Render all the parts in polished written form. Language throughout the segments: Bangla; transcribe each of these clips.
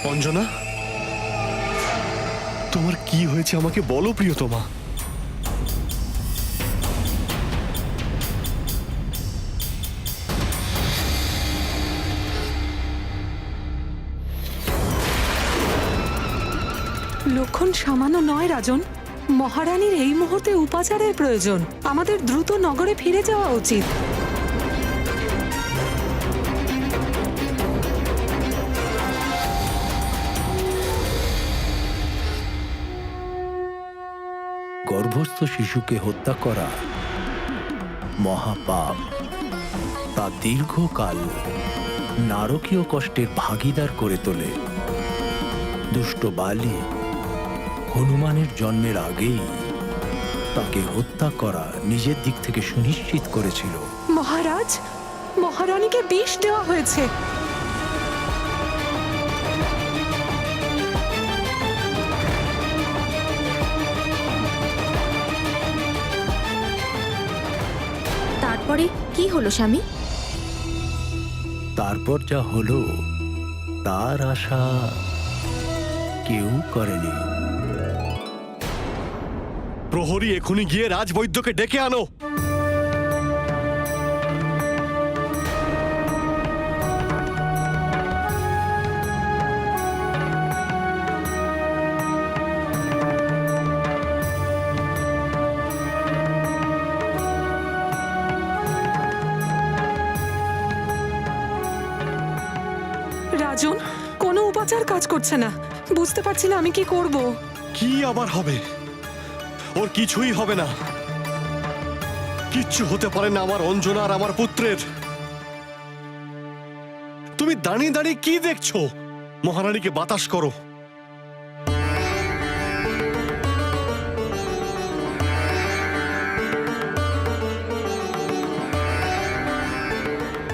অঞ্জনা, তোমার কি হয়েছে আমাকে বলো প্রিয়তমা। লক্ষণ সামান্য নয় রাজন। মহারানীর এই মুহূর্তে উপাচারের প্রয়োজন। আমাদের দ্রুত নগরে ফিরে যাওয়া উচিত। গর্ভস্থ শিশুকে হত্যা করা মহাপাপ। তা দীর্ঘকাল নারকীয় কষ্টের ভাগীদার করে তোলে। দুষ্ট বালি হনুমানের জন্মের আগেই তাকে হত্যা করা নিজের দিক থেকে সুনিশ্চিত করেছিল। মহারাজ, মহারানীকে বিষ দেওয়া হয়েছে। তারপরে কি হলো স্বামী? তারপর যা হলো তার আশা কেউ করেনি। প্রহরী, এখনই গিয়ে রাজবৈদ্যকে ডেকে আনো। রাজন, কোনো উপাচার কাজ করছে না। বুঝতে পারছি না আমি কি করব। কি আবার হবে? ওর কিছুই হবে না। কিচ্ছু হতে পারে না আমার অঞ্জনা আর আমার পুত্রের। তুমি দাঁড়িয়ে দাঁড়িয়ে কি দেখছো? মহারানীকে বাতাস করো।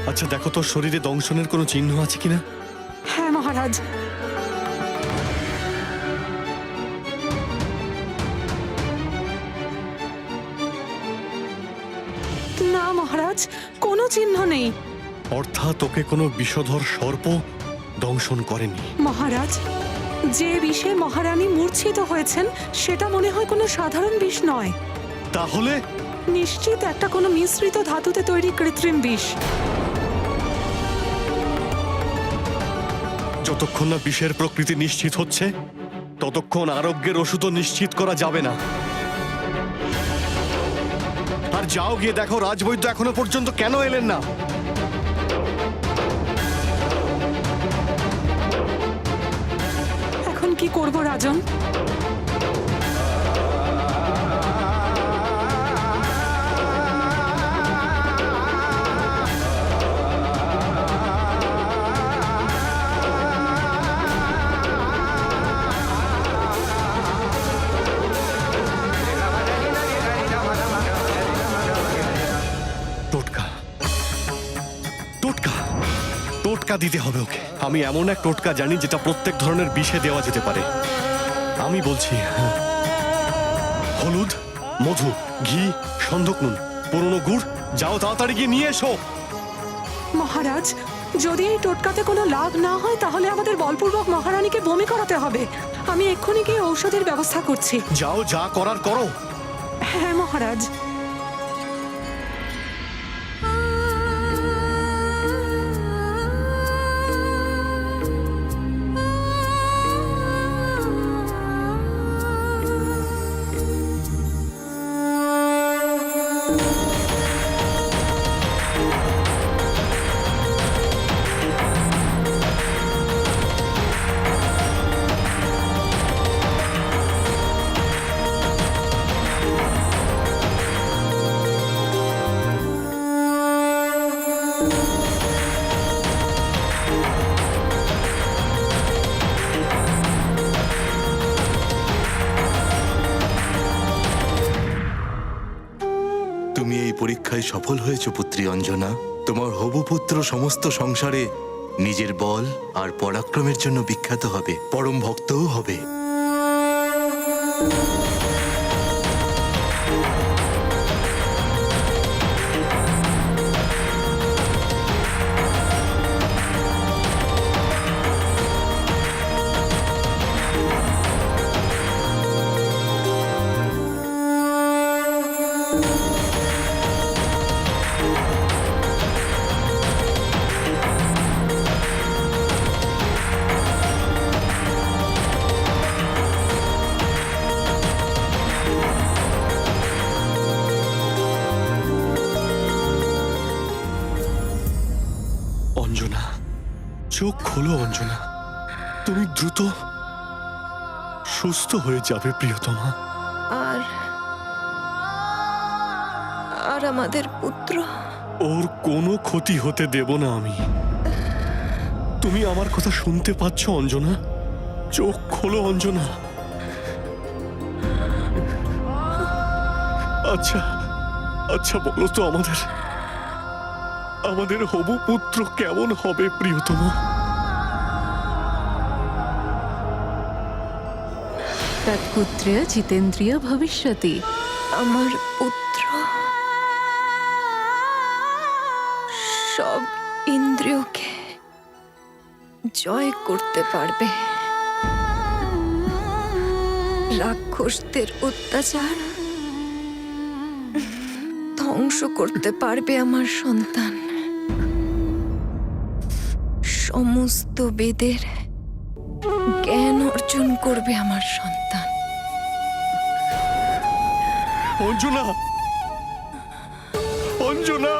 আচ্ছা দেখো তোর শরীরে দংশনের কোনো চিহ্ন আছে কিনা। হ্যাঁ মহারাজ। না মহারাজ, কোনো চিহ্ন নেই। অর্থাৎ ওকে কোনো বিষধর সর্প দংশন করেনি। মহারাজ, যে বিষে মহারানী মূর্ছিত হয়েছেন সেটা মনে হয় কোনো সাধারণ বিষ নয়। তাহলে নিশ্চিত একটা কোনো মিশ্রিত ধাতুতে তৈরি কৃত্রিম বিষ। যতক্ষণ না বিষের প্রকৃতি নিশ্চিত হচ্ছে ততক্ষণ আরোগ্যের ওষুধও নিশ্চিত করা যাবে না। আর যাও গিয়ে দেখো রাজবৈদ্য এখনো পর্যন্ত কেন এলেন না। এখন কি করব রাজন? টোটকা, টোটকা, টোটকা দিতে হবে ওকে। আমি এমন এক টোটকা জানি যেটা প্রত্যেক ধরনের বিষে দেওয়া যেতে পারে। আমি বলছি, হলুদ, মধু, ঘি, সন্ধক নুন, পুরনো গুড়। যাও তাড়াতাড়ি গিয়ে নিয়ে এসো। মহারাজ, যদি এই টোটকাতে কোনো লাভ না হয় তাহলে আমাদের বলপূর্বক মহারানীকে বমি করাতে হবে। আমি এক্ষুনি গিয়ে ঔষধের ব্যবস্থা করছি। যাও, যা করার করো। হ্যাঁ মহারাজ। তুমি এই পরীক্ষায় সফল হয়েছো পুত্রী অঞ্জনা। তোমার হবু পুত্র সমস্ত সংসারে নিজের বল আর পরাক্রমের জন্য বিখ্যাত হবে, পরম ভক্তও হবে। চোখ খোলো অঞ্জনা, তুমি দ্রুত সুস্থ হয়ে যাবে প্রিয়তমা। আর আর আমাদের পুত্র? ওর কোনো ক্ষতি হতে দেব না আমি। তুমি আমার কথা শুনতে পাচ্ছ অঞ্জনা? চোখ খোলো অঞ্জনা। আচ্ছা আচ্ছা, বলো তো আমাদের হবু পুত্র কেমন হবে প্রিয়তমা? তৎপুত্র জিতেন্দ্রিয় ভবিষ্যতি। আমার পুত্র সব ইন্দ্রিয়কে জয় করতে পারবে, রাক্ষসদের অত্যাচার ধ্বংস করতে পারবে আমার সন্তান, সমস্ত বেদের জ্ঞান অর্জন করবে আমার সন্তান। অঞ্জনা, অঞ্জনা,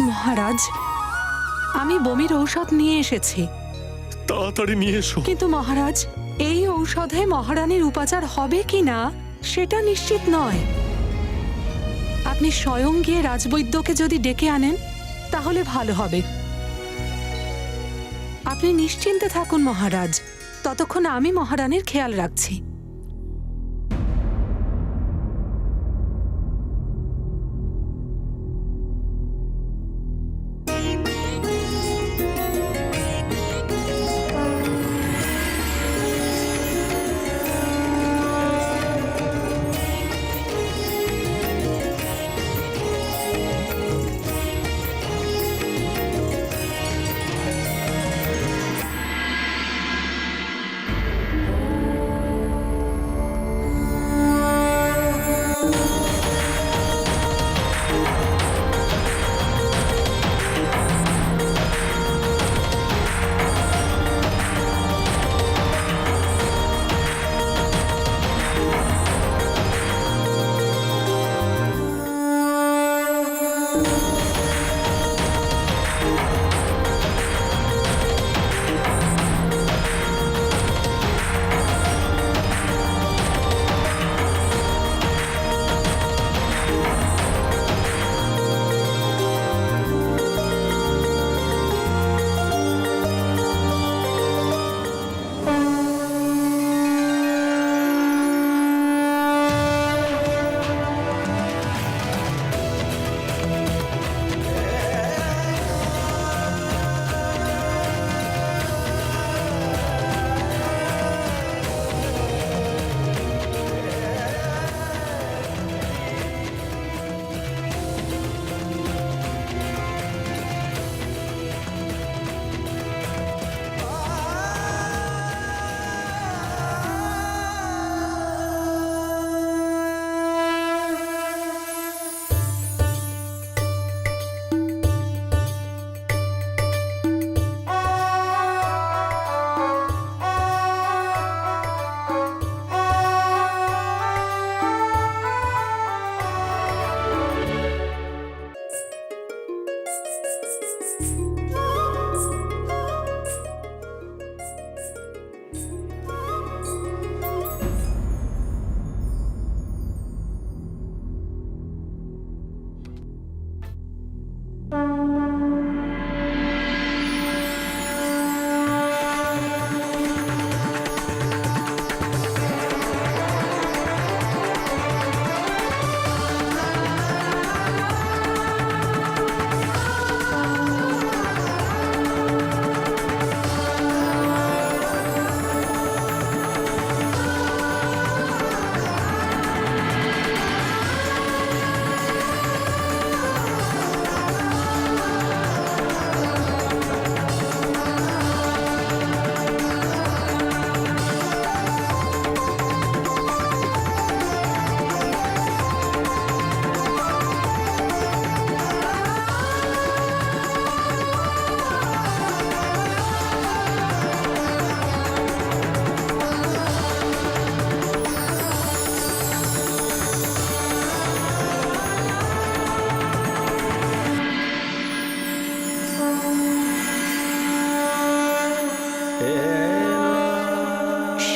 মহারাজ, আমি বমির ঔষধ নিয়ে এসেছি। তাড়াতাড়ি নিয়ে এসো। কিন্তু মহারাজ, এই ঔষধে মহারানীর উপচার হবে কি না সেটা নিশ্চিত নয়। আপনি স্বয়ং গিয়ে রাজবৈদ্যকে যদি ডেকে আনেন তাহলে ভালো হবে। আপনি নিশ্চিন্তে থাকুন মহারাজ, ততক্ষণ আমি মহারানীর খেয়াল রাখছি।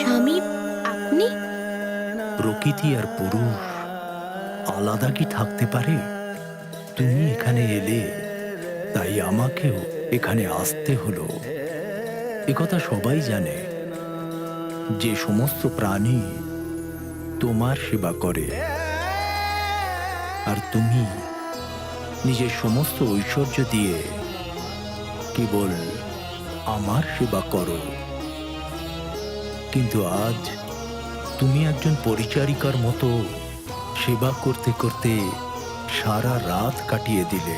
স্বামী আপনি? প্রকৃতি আর পুরুষ আলাদা কি থাকতে পারে? তুমি এখানে এলে, তাই আমাকেও এখানে আসতে হলো। একথা সবাই জানে যে সমস্ত প্রাণী তোমার সেবা করে, আর তুমি নিজের সমস্ত ঐশ্বর্য দিয়ে কেবল আমার সেবা করো। কিন্তু আজ তুমি একজন পরিচারিকার মতো সেবা করতে করতে সারা রাত কাটিয়ে দিলে।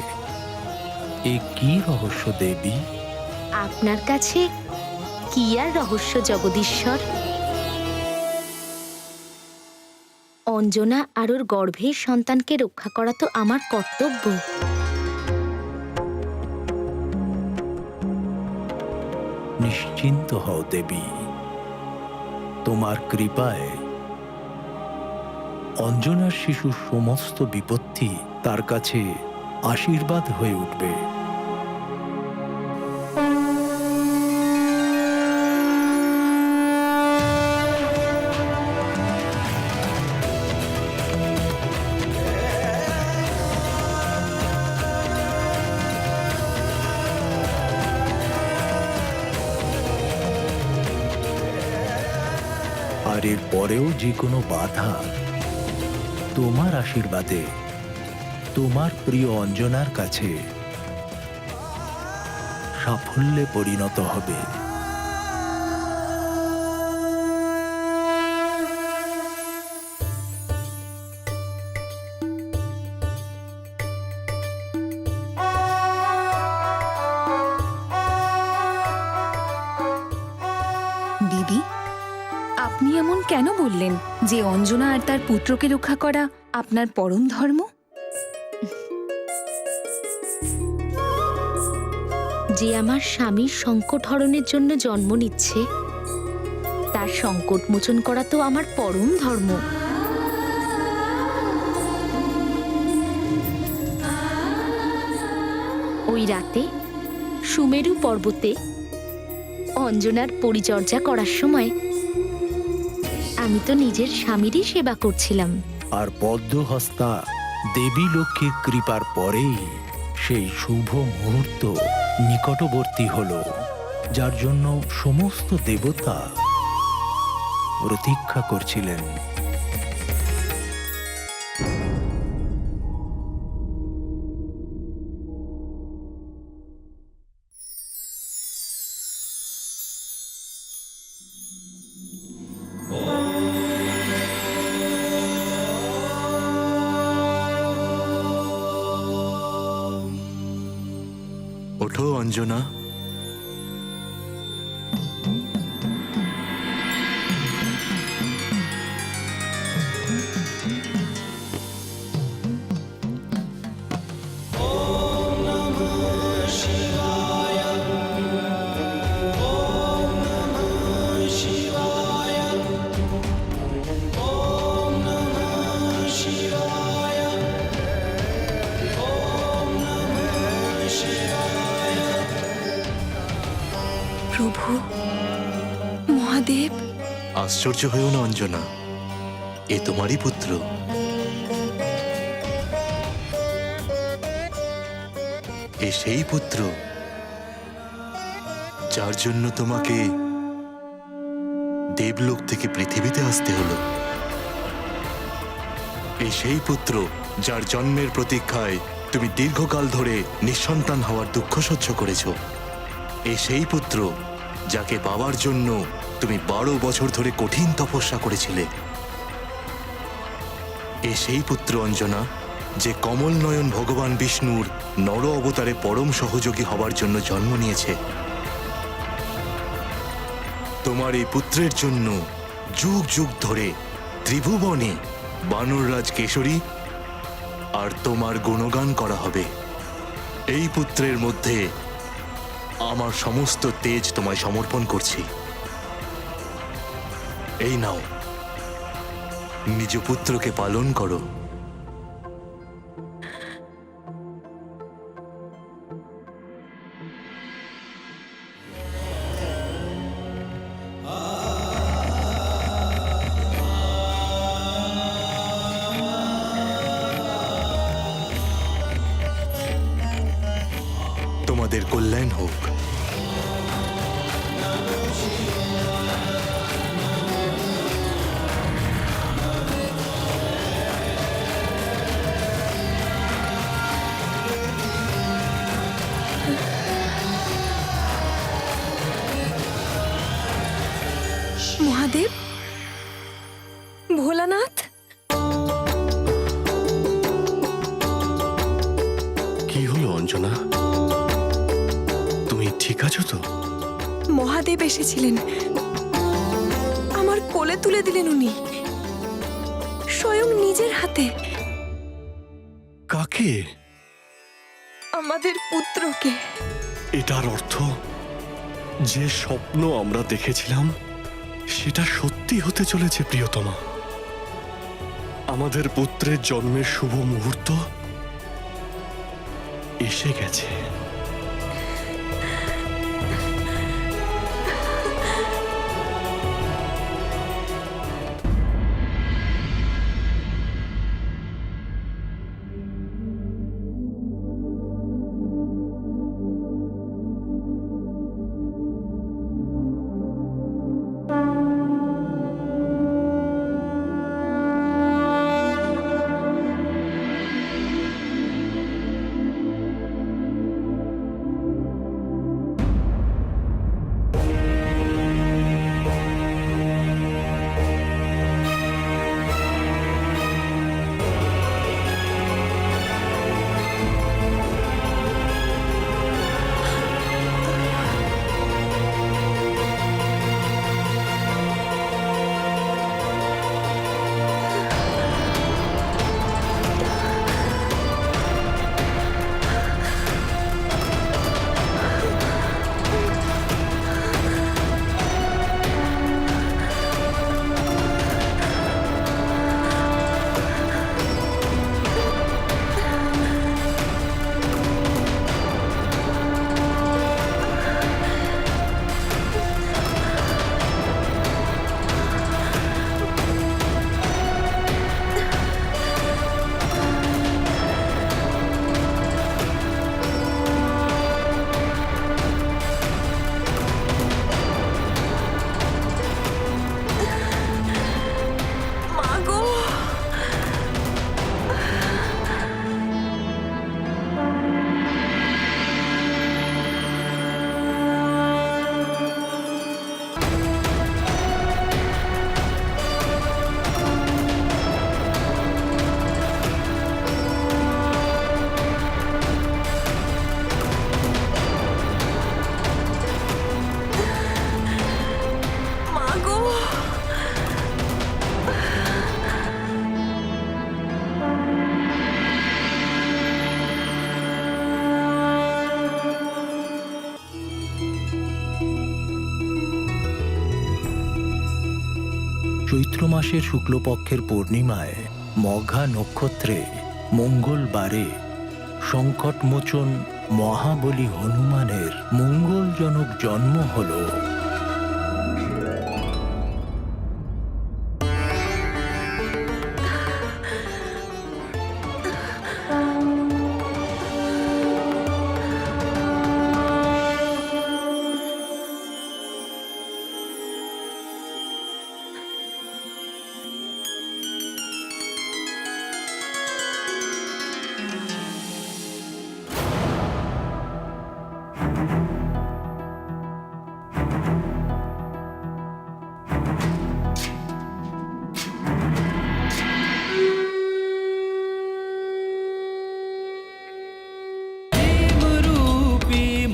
এ কি রহস্য দেবী? আপনার কাছে কি আর রহস্য জগদীশ্বর? অঞ্জনা আর ওর গর্ভের সন্তানকে রক্ষা করা তো আমার কর্তব্য। নিশ্চিন্ত হও দেবী, তোমার কৃপায় অঞ্জনার শিশুর সমস্ত বিপত্তি তার কাছে আশীর্বাদ হয়ে উঠবে। আর এর পরেও যে কোনো বাধা তোমার আশীর্বাদে তোমার প্রিয় অঞ্জনার কাছে সাফল্যে পরিণত হবে। দিদি, আপনি এমন কেন বললেন যে অঞ্জনা আর তার পুত্রকে রক্ষা করা আপনার পরম ধর্ম? যে আমার স্বামীর সংকট হরণের জন্য জন্ম নিচ্ছে, তার সংকট মোচন করা তো আমার পরম ধর্ম। ওই রাতে সুমেরু পর্বতে অঞ্জনার পরিচর্যা করার সময় আমি তো নিজের স্বামীরই সেবা করছিলাম। আর পদ্মহস্তা দেবী লক্ষ্মীর কৃপার পরেই সেই শুভ মুহূর্ত নিকটবর্তী হল, যার জন্য সমস্ত দেবতা প্রতীক্ষা করছিলেন। ওঠো অঞ্জনা। প্রভু, মহাদেব, আশ্চর্য হয়েও না অঞ্জনা, এ তোমারই পুত্র। এ সেই পুত্র যার জন্য তোমাকে দেবলোক থেকে পৃথিবীতে আসতে হলো। এ সেই পুত্র যার জন্মের প্রতীক্ষায় তুমি দীর্ঘকাল ধরে নিঃসন্তান হওয়ার দুঃখ সহ্য করেছ। এ সেই পুত্র যাকে পাওয়ার জন্য তুমি 12 বছর ধরে কঠিন তপস্যা করেছিলে। এ সেই পুত্র অঞ্জনা, যে কমল নয়ন ভগবান বিষ্ণুর নর অবতারে পরম সহযোগী হবার জন্য জন্ম নিয়েছে। তোমার এই পুত্রের জন্য যুগ যুগ ধরে ত্রিভুবনে বানররাজ কেশরী আর তোমার গুণগান করা হবে। এই পুত্রের মধ্যে আমার সমস্ত তেজ তোমায় সমর্পণ করছি। এই নাও, নিজ পুত্রকে পালন করো। তোমাদের কল্যাণ হোক। মহাদেব, ভোলানাথ, কি হলো অঞ্জনা? তুমি ঠিক আছো তো? মহাদেব এসেছিলেন, আমার কোলে তুলে দিলেন উনি স্বয়ং নিজের হাতে কাকে? আমাদের পুত্রকে। এটার অর্থ যে স্বপ্ন আমরা দেখেছিলাম সেটা সত্যি হতে চলেছে প্রিয়তমা। আমাদের পুত্রের জন্মের শুভ মুহূর্ত এসে গেছে। চৈত্র মাসের শুক্লপক্ষের পূর্ণিমায় মঘা নক্ষত্রে মঙ্গলবারে সংকটমোচন মহাবলী হনুমানের মঙ্গলজনক জন্ম হল।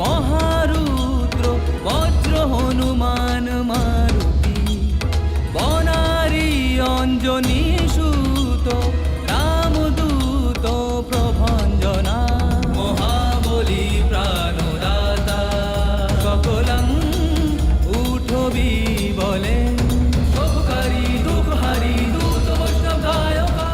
মহারুদ্র বজ্র হনুমান মারুতি বনারী অঞ্জনী সুত রামদূত প্রভঞ্জনা মহাবলী প্রাণদাতা সকলং উঠবি বলে শুভকারী দুঃখহারী দূত বৈষ্ণব দায়কা।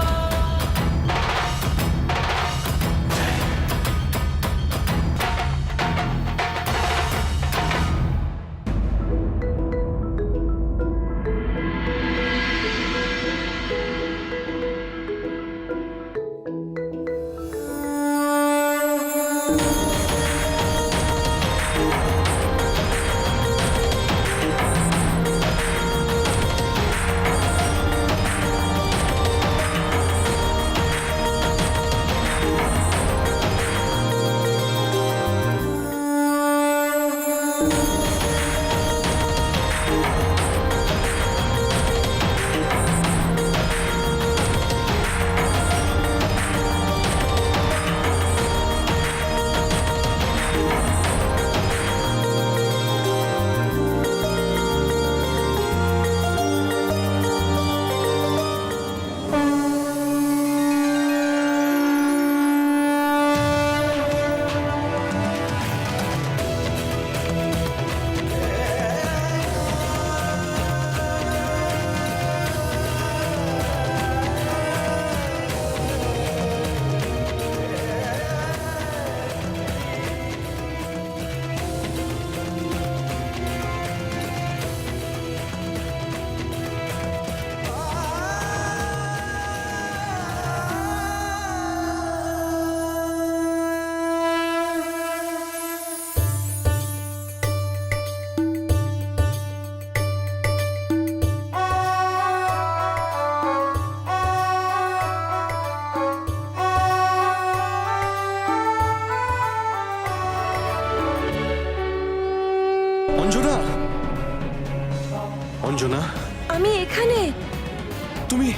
তুমি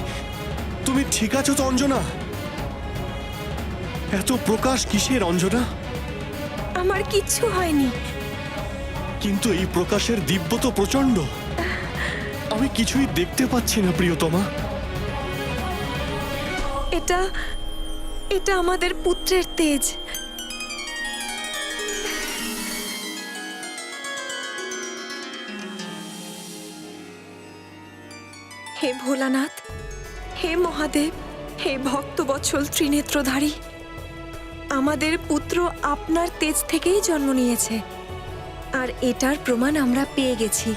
তুমি ঠিক আছো তো অঞ্জনা? এত প্রকাশ কিসের অঞ্জনা? আমার কিচ্ছু হয়নি। কিন্তু এই প্রকাশের দিব্য তো প্রচন্ড। আমি কিছুই দেখতে পাচ্ছি না প্রিয়তমা। এটা এটা আমাদের পুত্রের তেজ। হে ভোলানাথ, হে মহাদেব, হে ভক্তবৎসল ত্রিনেত্রধারী, আমাদের পুত্র আপনার তেজ থেকেই জন্ম নিয়েছে, আর এটার প্রমাণ আমরা পেয়ে গেছি।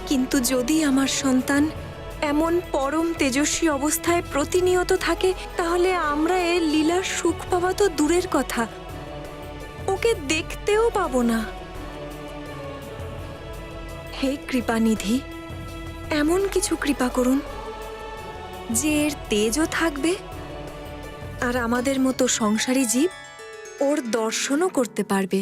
কিন্তু যদি আমার সন্তান এমন পরম তেজস্বী অবস্থায় প্রতিনিয়ত থাকে, তাহলে আমরা এর লীলার সুখ পাওয়া তো দূরের কথা, ওকে দেখতেও পাবো না। হে কৃপানিধি, এমন কিছু কৃপা করুন যে এর তেজও থাকবে, আর আমাদের মতো সংসারী জীব ওর দর্শনও করতে পারবে।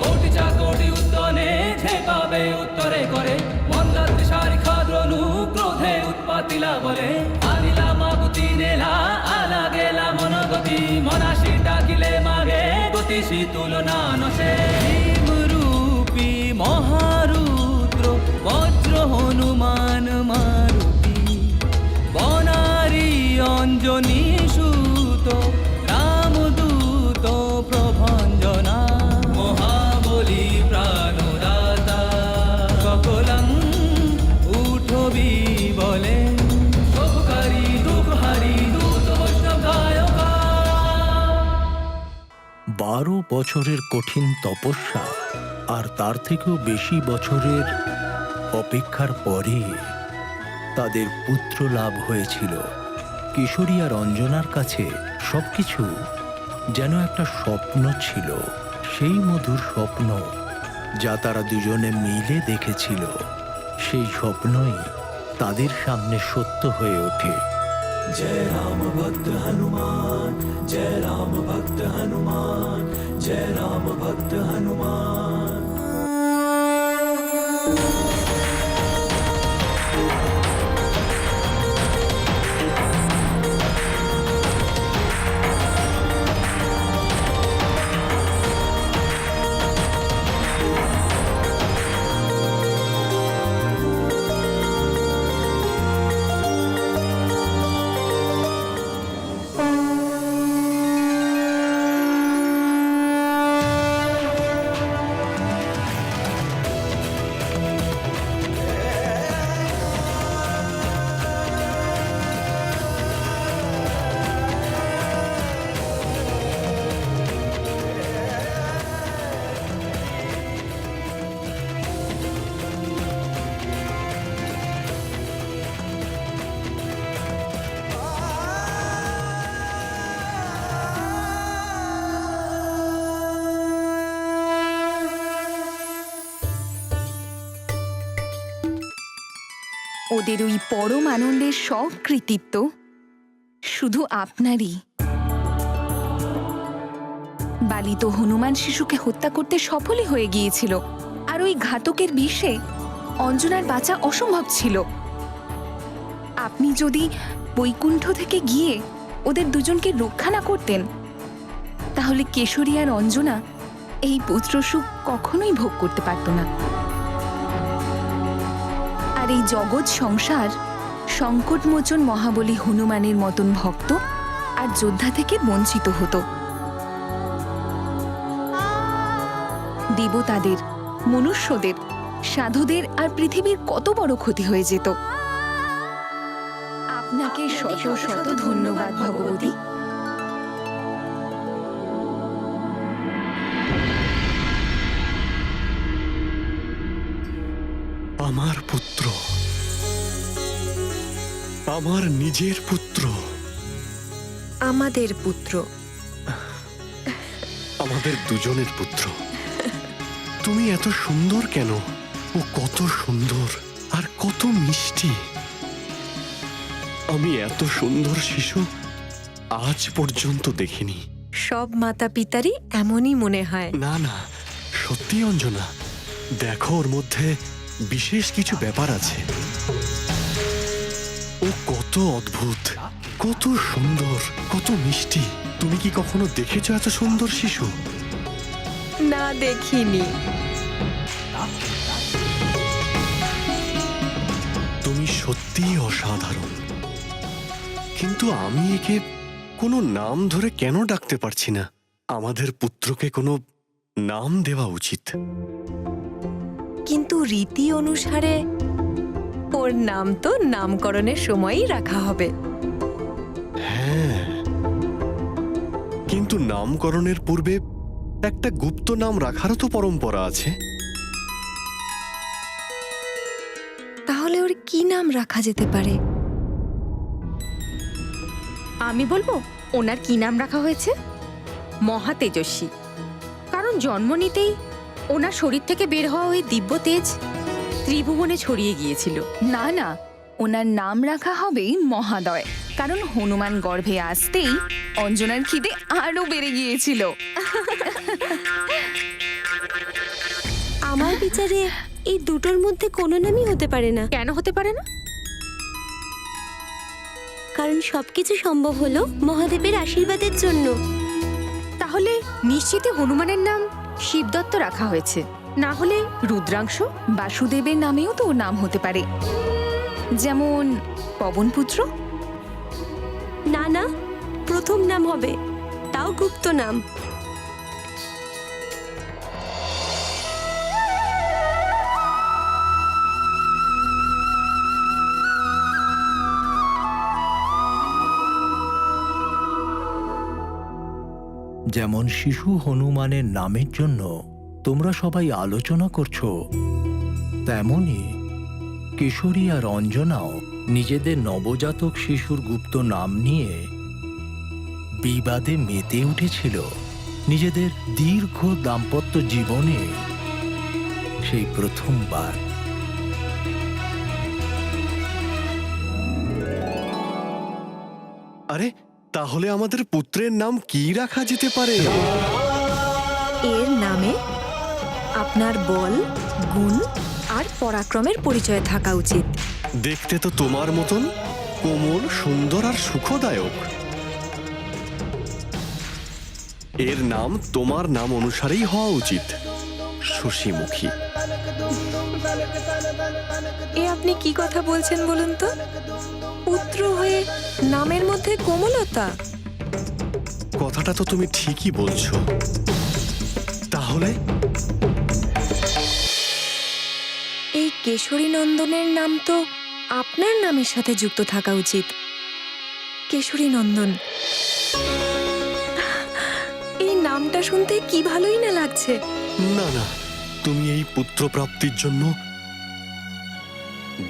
কোটি চাকটি উদ্যানে ঝেঁকাবে উত্তরে করে মন্দাত্রী শারিখা দ্রণু ক্রোধে উৎপাতিলা বলে আনিলা মাগুতি নেলা আলা গেলা মনগতি মনাশি ডাকিলে মাগে গতিশী তুলনা নশে রূপী মহারুদ্র বজ্র হনুমান মারুতি বনারী অঞ্জনী সুত রামদূত প্রভঞ্জনা মহাবলী প্রাণদাতা সকলং উঠবি বলে শুভকারী দুঃখহারী দূত বৈষ্ণব গায়কা। 12 বছরের কঠিন তপস্যা আর তার থেকেও বেশি বছরের অপেক্ষার পরে তাদের পুত্র লাভ হয়েছিল। কিশোরী আর অঞ্জনার কাছে সবকিছু যেন একটা স্বপ্ন ছিল, সেই মধুর স্বপ্ন যা তারা দুজনে মিলে দেখেছিল। সেই স্বপ্নই তাদের সামনে সত্য হয়ে ওঠে। जय राम भक्त हनुमान, जय राम भक्त हनुमान, जय राम भक्त हनुमान। ওদের ওই পরম আনন্দের সব কৃতিত্ব শুধু আপনারই। বালি তো হনুমান শিশুকে হত্যা করতে সফলই হয়ে গিয়েছিল, আর ওই ঘাতকের বিষে অঞ্জনার বাঁচা অসম্ভব ছিল। আপনি যদি বৈকুণ্ঠ থেকে গিয়ে ওদের দুজনকে রক্ষা না করতেন, তাহলে কেশরী আর অঞ্জনা এই পুত্রসুখ কখনোই ভোগ করতে পারত না। আর এই জগৎ সংসার সংকটমোচন মহাবলী হনুমানের মতন ভক্ত আর যোদ্ধা থেকে বঞ্চিত হতো। দেবতাদের, মনুষ্যদের, সাধুদের আর পৃথিবীর কত বড় ক্ষতি হয়ে যেত। আপনাকে শত শত ধন্যবাদ ভগবতী। আমার পুত্র, আমার নিজের পুত্র, আমাদের পুত্র, আমাদের দুজনের পুত্র। তুমি এত সুন্দর কেন? ও কত সুন্দর আর কত মিষ্টি। আমি এত সুন্দর শিশু আজ পর্যন্ত দেখিনি। সব মাতা পিতারই এমনই মনে হয়। না না, সত্যি অঞ্জনা, দেখো ওর মধ্যে বিশেষ কিছু ব্যাপার আছে। ও কত অদ্ভুত, কত সুন্দর, কত মিষ্টি। তুমি কি কখনো দেখেছো এত সুন্দর শিশু? না, দেখিনি। তুমি সত্যিই অসাধারণ, কিন্তু আমি একে কোনো নাম ধরে কেন ডাকতে পারছি না? আমাদের পুত্রকে কোনো নাম দেওয়া উচিত। কিন্তু রীতি অনুসারে ওর নাম তো নামকরণের সময়ই রাখা হবে। হ্যাঁ, কিন্তু নামকরণের পূর্বে একটা গুপ্ত নাম রাখারও তো পরম্পরা আছে। তাহলে ওর কি নাম রাখা যেতে পারে? আমি বলবো ওনার কি নাম রাখা হয়েছে? মহা তেজস্বী। কারণ জন্ম নিতেই ওনার শরীর থেকে বের হওয়া ওই দিব্য তেজ ত্রিভুবনে ছড়িয়ে গিয়েছিল। না না, ওনার নাম রাখা হবে মহাদয়, কারণ হনুমান গর্ভে আসতেই অঞ্জনার খিদে আরো বেড়ে গিয়েছিল। আমার বিচারে এই দুটোর মধ্যে কোনো নামই হতে পারে না। কেন হতে পারে না? কারণ সবকিছু সম্ভব হলো মহাদেবের আশীর্বাদের জন্য। তাহলে নিশ্চিত হনুমানের নাম শিবদত্ত রাখা হয়েছে, না হলে রুদ্রাংশ। বাসুদেবের নামেও তো ওর নাম হতে পারে, যেমন পবনপুত্র। না না, প্রথম নাম হবে, তাও গুপ্ত নাম। যেমন শিশু হনুমানের নামের জন্য তোমরা সবাই আলোচনা করছো, তেমনি কিশোরী আর অঞ্জনাও নিজেদের নবজাতক শিশুর গুপ্ত নাম নিয়ে বিবাদে মেতে উঠেছিল। নিজেদের দীর্ঘ দাম্পত্য জীবনে সেই প্রথমবার। আরে, তাহলে আমাদের পুত্রের নাম কি রাখা যেতে পারে? এর নামে আপনার বল, গুণ আর পরাক্রমের পরিচয় থাকা উচিত। দেখতে তো তোমার মতন কোমল, সুন্দর আর সুখদায়ক। এর নাম তোমার নাম অনুসারেই হওয়া উচিত, শশীমুখী। এ আপনি কি কথা বলছেন বলুন তো? পুত্র হয়ে নামের মধ্যে কোমলতা? কথাটা তো তুমি ঠিকই বলছো। তাহলে এই কেশরী নন্দনের নাম তো আপনার নামের সাথে যুক্ত থাকা উচিত, কেশরী নন্দন। এই নামটা শুনতে কি ভালোই না লাগছে। না না, তুমি এই পুত্র প্রাপ্তির জন্য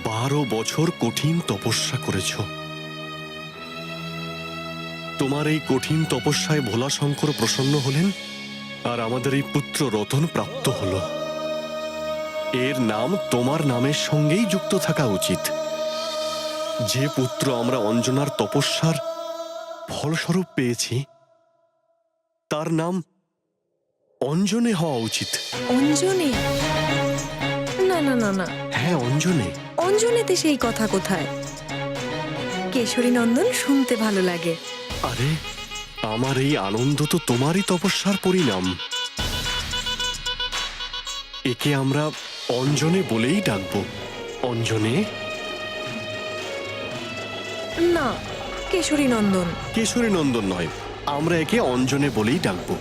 12 বছর কঠিন তপস্যা করেছ। তোমার এই কঠিন তপস্যায় ভোলা শঙ্কর প্রসন্ন হলেন, আর আমাদের এই পুত্র রতন প্রাপ্ত হল। এর নাম তোমার নামের সঙ্গেই যুক্ত থাকা উচিত। যে পুত্র আমরা অঞ্জনার তপস্যার ফলস্বরূপ পেয়েছি তার নাম অঞ্জনে হওয়া উচিত। অঞ্জনে? না না না না, হ্যাঁ, অঞ্জনে। অঞ্জনেতে সেই কথা কোথায়? কেশরী নন্দন শুনতে ভালো লাগে। আরে, আমার এই আনন্দ তো তোমারই তপস্যার পরিণাম। একে আমরা অঞ্জনে বলেই ডাকবো। অঞ্জনে? না, কেশরী নন্দন। কেশরী নন্দন নয়, আমরা একে অঞ্জনে বলেই ডাকবো।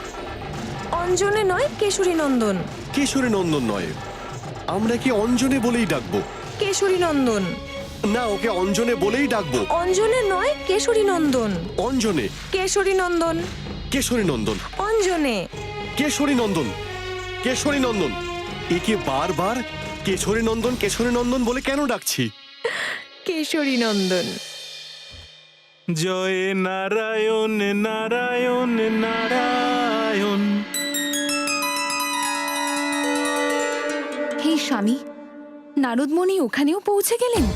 অঞ্জনে নয়, কেশরী নন্দন। কেশরী নন্দন নয়, আমরা একে অঞ্জনে বলেই ডাকবো। কেশরী নন্দন। না, ওকে অঞ্জনে বলেই ডাকবো। অঞ্জনে নয়, কেশরী নন্দন। অঞ্জনে। কেশরী নন্দন। কেশরী নন্দন। অঞ্জনে। কেশরী নন্দন। কেশরী নন্দন। একে বারবার কেশরী নন্দন কেশরী নন্দন বলে কেন ডাকছি? কেশরী নন্দন। জয় নারায়ণ নারায়ণ নারায়ণ। হে স্বামী, নারদমণি ওখানেও পৌঁছে গেলেন?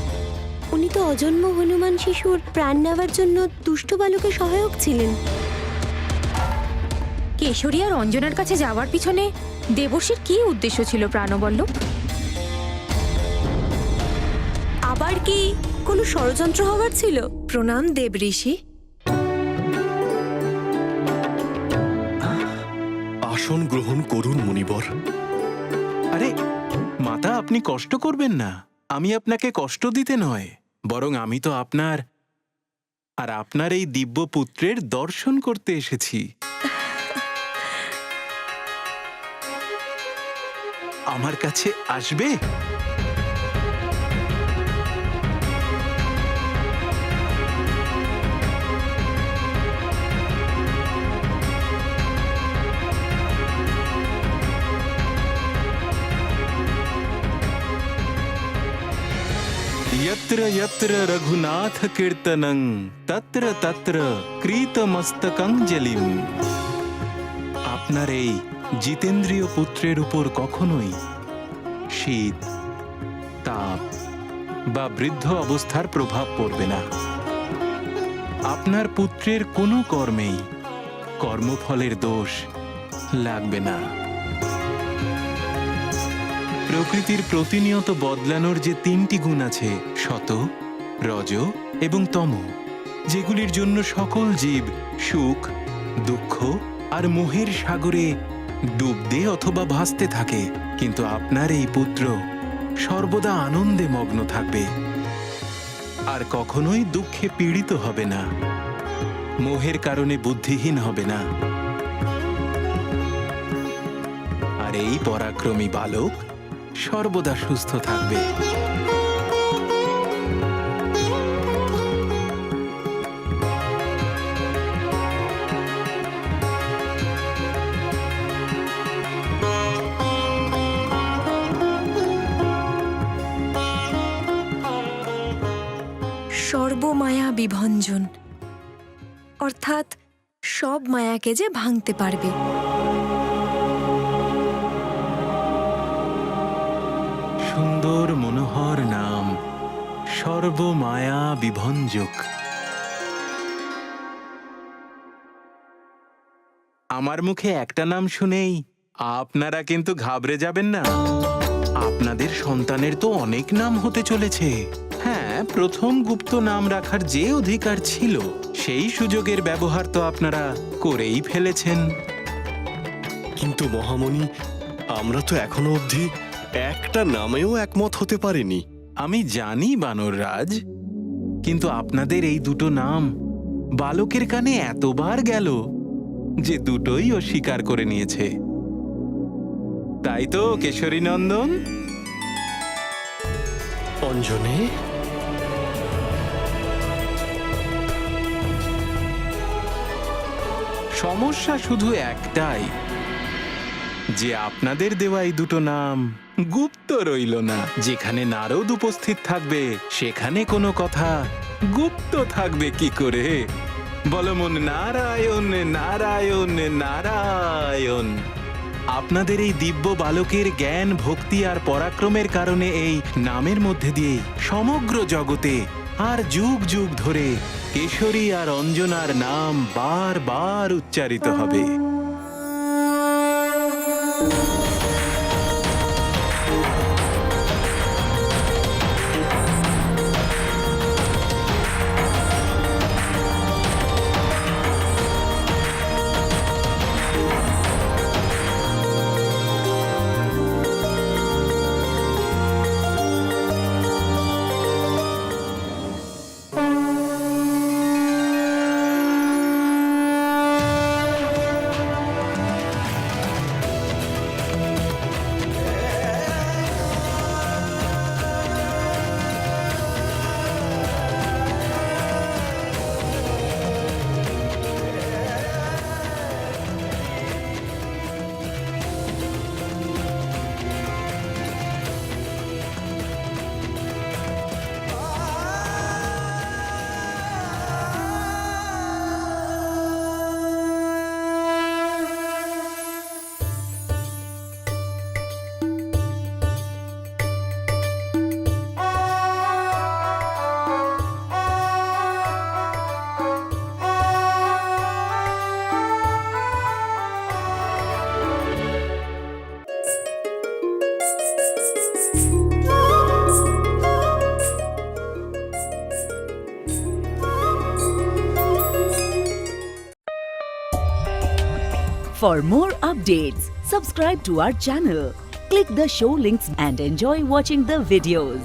উনি তো অজন্ম হনুমান শিশুর প্রাণ নেওয়ার জন্য দুষ্ট বালকের সহায়ক ছিলেন। কেশরী আর অঞ্জনার কাছে যাওয়ার পিছনে দেবর্ষীর কি উদ্দেশ্য ছিল প্রাণবল্লভ? আবার কি কোনো ষড়যন্ত্র হবার ছিল? প্রণাম দেব ঋষি। আসন গ্রহণ করুন মুনিবর। আরে মাতা, আপনি কষ্ট করবেন না। আমি আপনাকে কষ্ট দিতে নয়, বরং আমি তো আপনার আর আপনার এই দিব্য পুত্রের দর্শন করতে এসেছি। আমার কাছে আসবে? यत्र यत्र रघुनाथ कीर्तनं तत्र तत्र কৃতমস্তকঞ্জলিম। আপনার এই জিতেন্দ্রীয় পুত্রের উপর কখনোই শীত, তাপ বা বৃদ্ধ অবস্থার প্রভাব পড়বে না। আপনার পুত্রের কোনো কর্মেই কর্মফলের দোষ লাগবে না। প্রকৃতির প্রতিনিয়ত বদলানোর যে 3টি গুণ আছে, সত, রজ এবং তম, যেগুলির জন্য সকল জীব সুখ, দুঃখ আর মোহের সাগরে ডুবতে অথবা ভাসতে থাকে, কিন্তু আপনার এই পুত্র সর্বদা আনন্দে মগ্ন থাকবে আর কখনোই দুঃখে পীড়িত হবে না, মোহের কারণে বুদ্ধিহীন হবে না। আর এই পরাক্রমী বালক সর্বদা সুস্থ থাকবে। সর্বমায়া বিভঞ্জন, অর্থাৎ সব মায়াকে যে ভাঙতে পারবে। সুন্দর মনোহর নাম, সর্বমায়া বিভঞ্জক। আমার মুখে একটা নাম শুনেই আপনারা কিন্তু ঘাবড়ে যাবেন না। আপনাদের সন্তানের তো অনেক নাম হতে চলেছে। হ্যাঁ, প্রথম গুপ্ত নাম রাখার যে অধিকার ছিল, সেই সুযোগের ব্যবহার তো আপনারা করেই ফেলেছেন। কিন্তু মহামণি, আমরা তো এখনো অবধি একটা নামেও একমত হতে পারিনি। আমি জানি বানররাজ, কিন্তু আপনাদের এই দুটো নাম বালকের কানে এতবার গেল যে দুটোই অস্বীকার করে নিয়েছে। তাই তো কেশরী নন্দন? অঞ্জনে? সমস্যা শুধু একটাই, যে আপনাদের দেওয়া এই দুটো নাম গুপ্ত রইল না। যেখানে নারদ উপস্থিত থাকবে, সেখানে কোনো কথা গুপ্ত থাকবে কি করে? বলো মন নারায়ণ নারায়ণ নারায়ণ। আপনাদের এই দিব্য বালকের জ্ঞান, ভক্তি আর পরাক্রমের কারণে এই নামের মধ্যে দিয়েই সমগ্র জগতে আর যুগ যুগ ধরে কেশরী আর অঞ্জনার নাম বারবার উচ্চারিত হবে। For more updates, subscribe to our channel, click the show links and enjoy watching the videos.